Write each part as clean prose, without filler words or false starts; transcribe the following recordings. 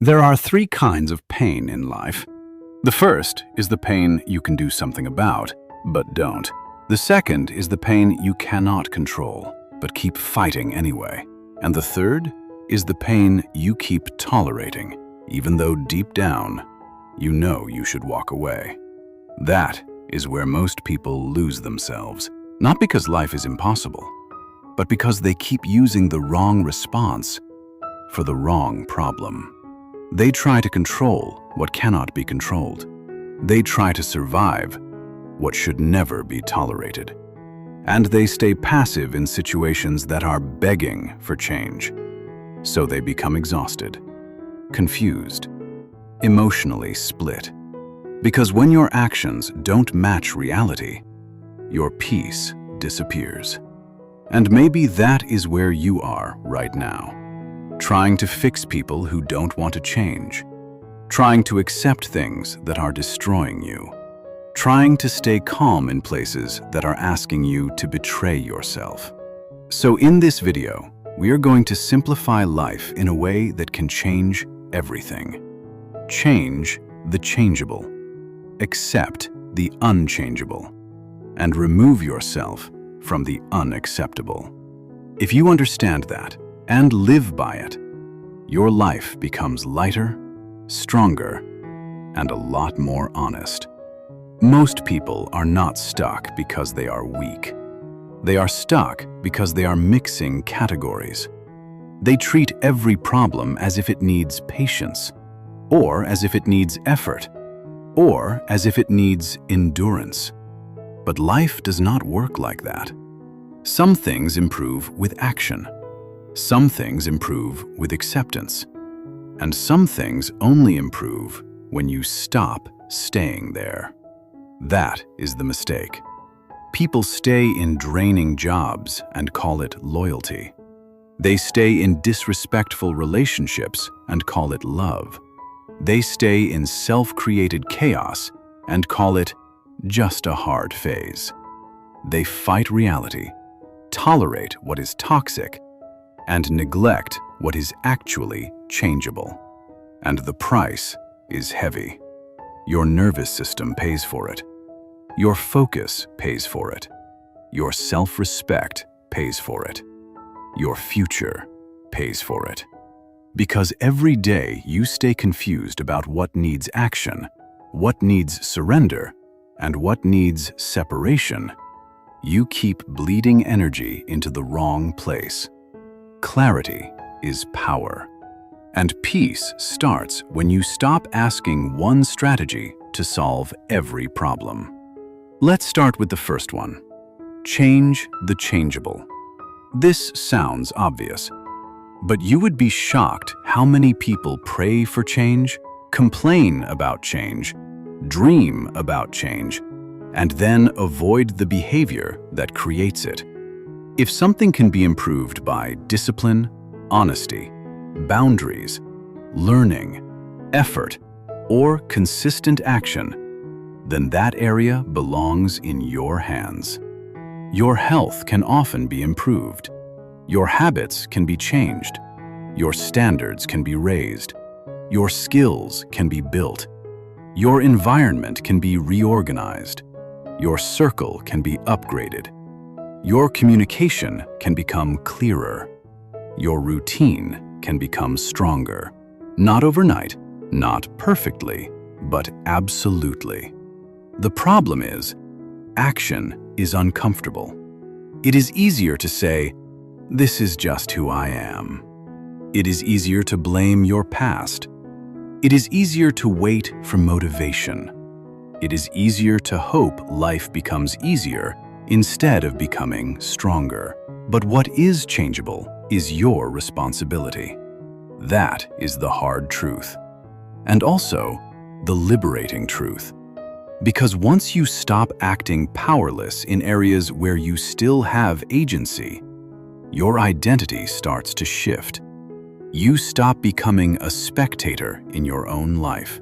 There are three kinds of pain in life. The first is the pain you can do something about, but don't. The second is the pain you cannot control, but keep fighting anyway. And the third is the pain you keep tolerating, even though deep down, you know you should walk away. That is where most people lose themselves, not because life is impossible, but because they keep using the wrong response for the wrong problem. They try to control what cannot be controlled. They try to survive what should never be tolerated. And they stay passive in situations that are begging for change. So they become exhausted, confused, emotionally split. Because when your actions don't match reality, your peace disappears. And maybe that is where you are right now. Trying to fix people who don't want to change. Trying to accept things that are destroying you. Trying to stay calm in places that are asking you to betray yourself. So in this video, we are going to simplify life in a way that can change everything. Change the changeable. Accept the unchangeable. And remove yourself from the unacceptable. If you understand that, and live by it, your life becomes lighter, stronger, and a lot more honest. Most people are not stuck because they are weak. They are stuck because they are mixing categories. They treat every problem as if it needs patience, or as if it needs effort, or as if it needs endurance. But life does not work like that. Some things improve with action. Some things improve with acceptance, and some things only improve when you stop staying there. That is the mistake. People stay in draining jobs and call it loyalty. They stay in disrespectful relationships and call it love. They stay in self-created chaos and call it just a hard phase. They fight reality, tolerate what is toxic, and neglect what is actually changeable. And the price is heavy. Your nervous system pays for it. Your focus pays for it. Your self-respect pays for it. Your future pays for it. Because every day you stay confused about what needs action, what needs surrender, and what needs separation, you keep bleeding energy into the wrong place. Clarity is power. And peace starts when you stop asking one strategy to solve every problem. Let's start with the first one. Change the changeable. This sounds obvious, but you would be shocked how many people pray for change, complain about change, dream about change, and then avoid the behavior that creates it. If something can be improved by discipline, honesty, boundaries, learning, effort, or consistent action, then that area belongs in your hands. Your health can often be improved. Your habits can be changed. Your standards can be raised. Your skills can be built. Your environment can be reorganized. Your circle can be upgraded. Your communication can become clearer. Your routine can become stronger. Not overnight, not perfectly, but absolutely. The problem is, action is uncomfortable. It is easier to say, "This is just who I am." It is easier to blame your past. It is easier to wait for motivation. It is easier to hope life becomes easier instead of becoming stronger. But what is changeable is your responsibility. That is the hard truth. And also, the liberating truth. Because once you stop acting powerless in areas where you still have agency, your identity starts to shift. You stop becoming a spectator in your own life.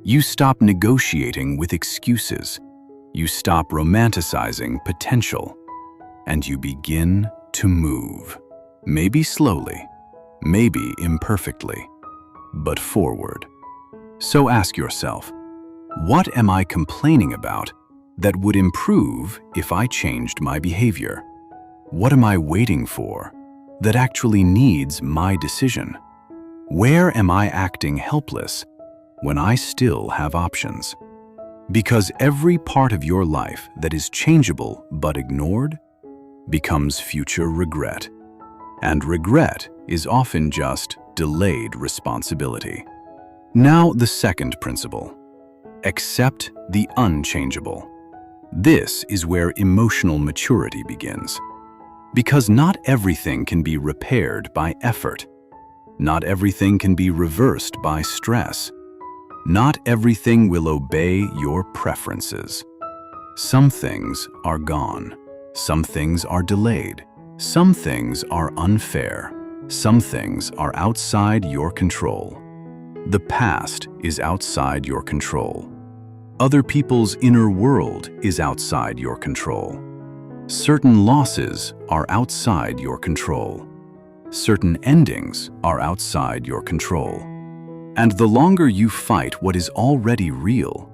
You stop negotiating with excuses. You stop romanticizing potential. And you begin to move. Maybe slowly, maybe imperfectly, but forward. So ask yourself, what am I complaining about that would improve if I changed my behavior? What am I waiting for that actually needs my decision? Where am I acting helpless when I still have options? Because every part of your life that is changeable but ignored becomes future regret. And regret is often just delayed responsibility. Now, the second principle. Accept the unchangeable. This is where emotional maturity begins. Because not everything can be repaired by effort. Not everything can be reversed by stress. Not everything will obey your preferences. Some things are gone. Some things are delayed. Some things are unfair. Some things are outside your control. The past is outside your control. Other people's inner world is outside your control. Certain losses are outside your control. Certain endings are outside your control. And the longer you fight what is already real,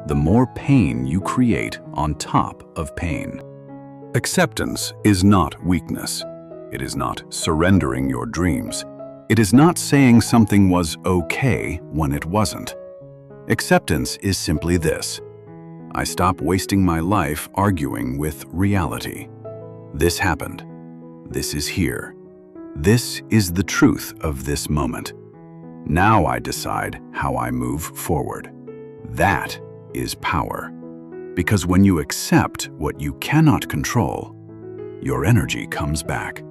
the more pain you create on top of pain. Acceptance is not weakness. It is not surrendering your dreams. It is not saying something was okay when it wasn't. Acceptance is simply this: I stop wasting my life arguing with reality. This happened. This is here. This is the truth of this moment. Now I decide how I move forward. That is power. Because when you accept what you cannot control, your energy comes back.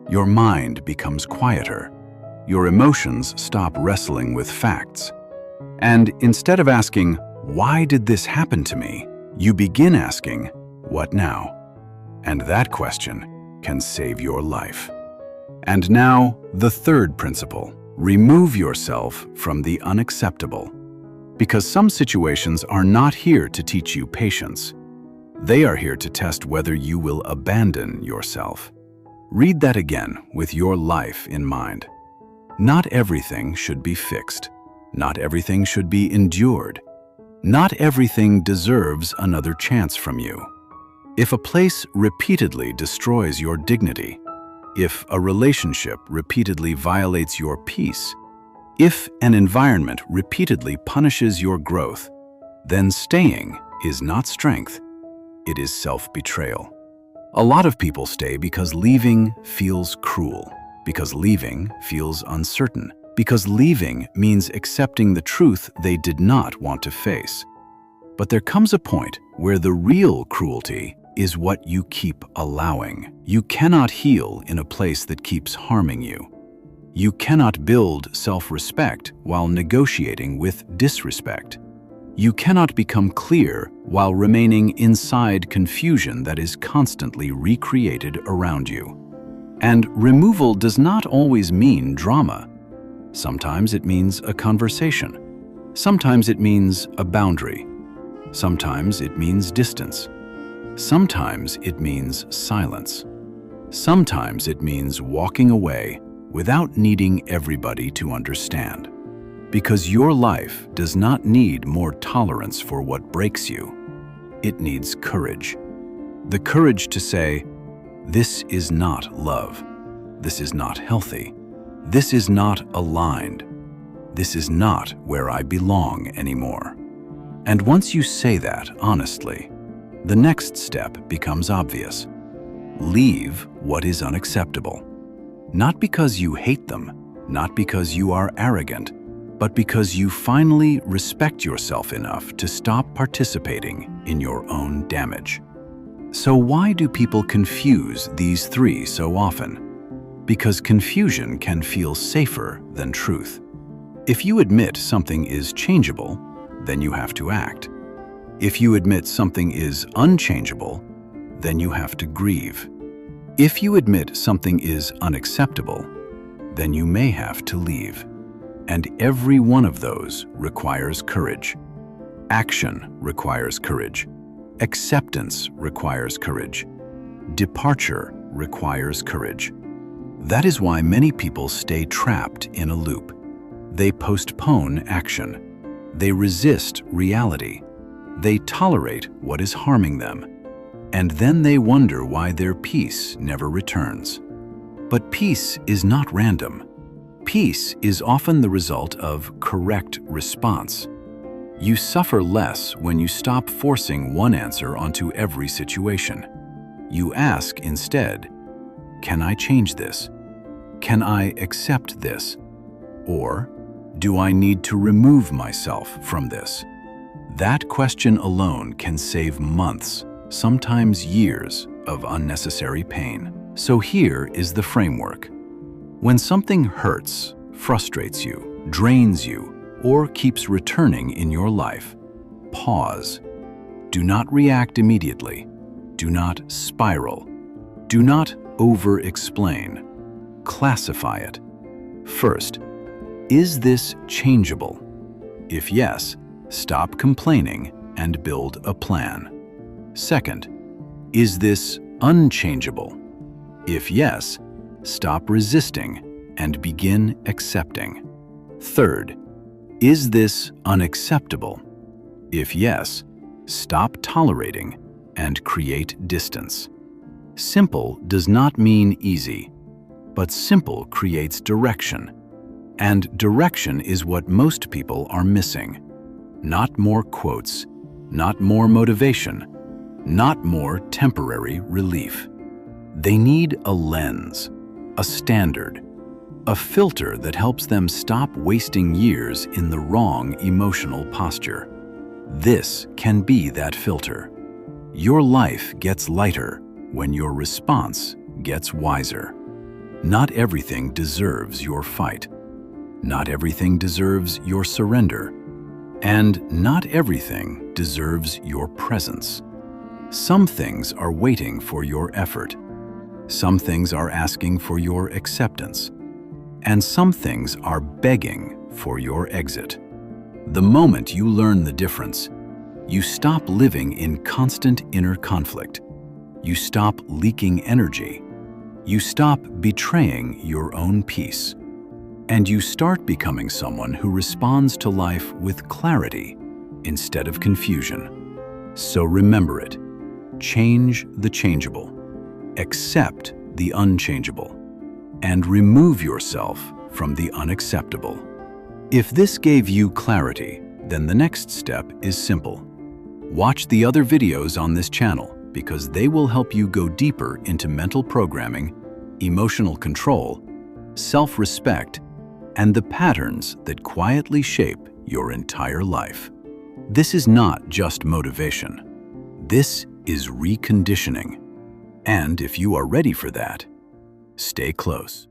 Your mind becomes quieter. Your emotions stop wrestling with facts. And instead of asking, "Why did this happen to me?" you begin asking, "What now?" And that question can save your life. And now, the third principle. Remove yourself from the unacceptable. Because some situations are not here to teach you patience. They are here to test whether you will abandon yourself. Read that again with your life in mind. Not everything should be fixed. Not everything should be endured. Not everything deserves another chance from you. If a place repeatedly destroys your dignity, if a relationship repeatedly violates your peace, if an environment repeatedly punishes your growth, then staying is not strength, it is self-betrayal. A lot of people stay because leaving feels cruel, because leaving feels uncertain, because leaving means accepting the truth they did not want to face. But there comes a point where the real cruelty is what you keep allowing. You cannot heal in a place that keeps harming you. You cannot build self-respect while negotiating with disrespect. You cannot become clear while remaining inside confusion that is constantly recreated around you. And removal does not always mean drama. Sometimes it means a conversation. Sometimes it means a boundary. Sometimes it means distance. Sometimes it means silence. Sometimes it means walking away without needing everybody to understand. Because your life does not need more tolerance for what breaks you. It needs courage. The courage to say, "This is not love. This is not healthy. This is not aligned. This is not where I belong anymore." And once you say that honestly, the next step becomes obvious. Leave what is unacceptable. Not because you hate them, not because you are arrogant, but because you finally respect yourself enough to stop participating in your own damage. So why do people confuse these three so often? Because confusion can feel safer than truth. If you admit something is changeable, then you have to act. If you admit something is unchangeable, then you have to grieve. If you admit something is unacceptable, then you may have to leave. And every one of those requires courage. Action requires courage. Acceptance requires courage. Departure requires courage. That is why many people stay trapped in a loop. They postpone action. They resist reality. They tolerate what is harming them. And then they wonder why their peace never returns. But peace is not random. Peace is often the result of correct response. You suffer less when you stop forcing one answer onto every situation. You ask instead, can I change this? Can I accept this? Or, do I need to remove myself from this? That question alone can save months, sometimes years, of unnecessary pain. So here is the framework. When something hurts, frustrates you, drains you, or keeps returning in your life, pause. Do not react immediately. Do not spiral. Do not over-explain. Classify it. First, is this changeable? If yes, stop complaining and build a plan. Second, is this unchangeable? If yes, stop resisting and begin accepting. Third, is this unacceptable? If yes, stop tolerating and create distance. Simple does not mean easy, but simple creates direction. And direction is what most people are missing. Not more quotes, not more motivation, not more temporary relief. They need a lens, a standard, a filter that helps them stop wasting years in the wrong emotional posture. This can be that filter. Your life gets lighter when your response gets wiser. Not everything deserves your fight. Not everything deserves your surrender. And not everything deserves your presence. Some things are waiting for your effort. Some things are asking for your acceptance. And some things are begging for your exit. The moment you learn the difference, you stop living in constant inner conflict. You stop leaking energy. You stop betraying your own peace. And you start becoming someone who responds to life with clarity instead of confusion. So remember it. Change the changeable. Accept the unchangeable. And remove yourself from the unacceptable. If this gave you clarity, then the next step is simple. Watch the other videos on this channel because they will help you go deeper into mental programming, emotional control, self-respect, and the patterns that quietly shape your entire life. This is not just motivation. This is reconditioning. And if you are ready for that, stay close.